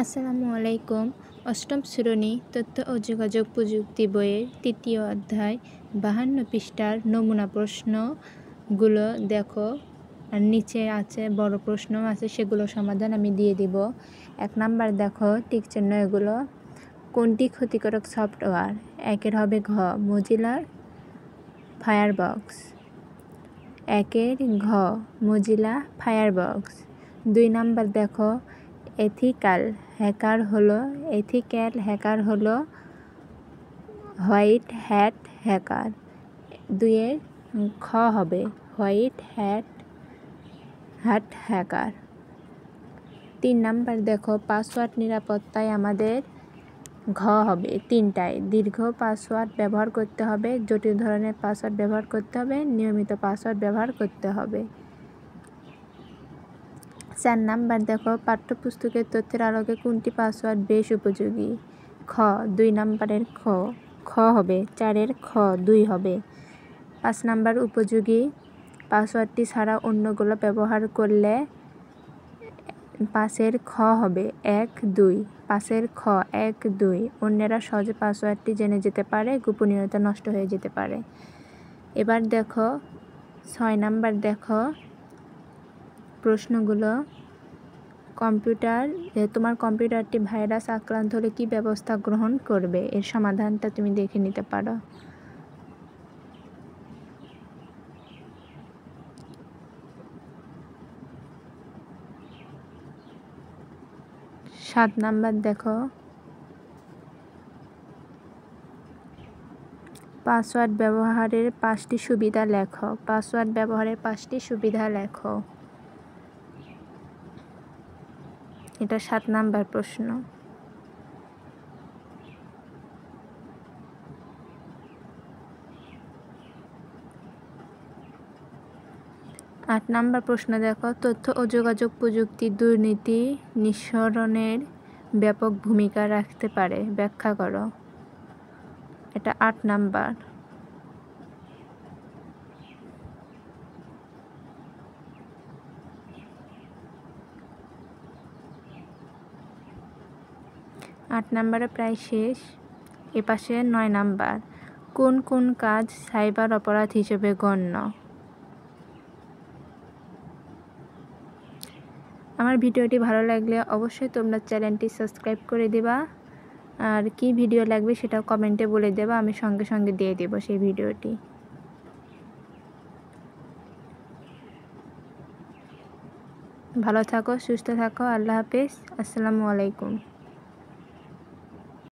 আসসালামু আলাইকুম। অষ্টম শ্রেণী তথ্য ও যোগাযোগ প্রযুক্তি বইয়ের ৩য় অধ্যায় ৫২ পৃষ্ঠার নমুনা প্রশ্নগুলো দেখো। আর নিচে আছে বড় প্রশ্ন আছে, সেগুলো সমাধান আমি দিয়ে দিব। ১ নাম্বার দেখো টিক চিহ্ন এগুলো। কোনটি ক্ষতিকারক সফটওয়্যার? একের হবে ঘ মজিলার ফায়ারবক্স। একের ঘ মজিলা ফায়ারবক্স। ২ নাম্বার দেখো এথিক্যাল হ্যাকার হলো হোয়াইট হ্যাট হ্যাকার। ২-এর খ হবে হোয়াইট হ্যাট হ্যাকার। ৩ নাম্বার দেখো পাসওয়ার্ড নিরাপত্তায় আমাদের ঘ হবে ৩টায়। দীর্ঘ পাসওয়ার্ড ব্যবহার করতে হবে, জটিল ধরনের পাসওয়ার্ড ব্যবহার করতে হবে, নিয়মিত পাসওয়ার্ড ব্যবহার করতে হবে। ৪ নাম্বার দেখো পাঠ্যপুস্তকের তথ্যের আলোকে কোনটি পাসওয়ার্ড বেশ উপযোগী? খ ২ নাম্বারের খ হবে। ৪-এর খ ২ হবে। ৫ নাম্বার উপযোগী পাসওয়ার্ডটি ছাড়া অন্যগুলো ব্যবহার করলে ৫-এর খ হবে ১-২। ৫-এর খ ১-২। অন্যেরা সহজে পাসওয়ার্ডটি জেনে যেতে পারে, গোপনীয়তা নষ্ট হয়ে যেতে পারে। এবার দেখো ৬ নাম্বার দেখো প্রশ্নগুলো। তোমার কম্পিউটারটি ভাইরাস আক্রান্ত হলে কী ব্যবস্থা গ্রহণ করবে? এর সমাধানটা তুমি দেখে নিতে পারো। ৭ নাম্বার দেখো পাসওয়ার্ড ব্যবহারের ৫টি সুবিধা লেখো। পাসওয়ার্ড ব্যবহারের ৫টি সুবিধা লেখো। এটা ৭ নাম্বার প্রশ্ন। ৮ নাম্বার প্রশ্ন দেখো তথ্য ও যোগাযোগ প্রযুক্তি দুর্নীতি নিঃসরণের ব্যাপক ভূমিকা রাখতে পারে, ব্যাখ্যা করো। এটা ৮ নাম্বার। ৮ নাম্বারে প্রায় শেষ। এপাশে ৯ নাম্বার কোন কোন কাজ সাইবার অপরাধ হিসেবে গণ্য? আমার ভিডিওটি ভালো লাগলে অবশ্যই তোমরা চ্যানেলটি সাবস্ক্রাইব করে দিবা, আর কি ভিডিও লাগবে সেটা কমেন্টে বলে দেবা, আমি সঙ্গে সঙ্গে দিয়ে দেব সেই ভিডিওটি। ভালো থাকো, সুস্থ থাকো, আল্লাহ হাফেজ, আসসালামু আলাইকুম।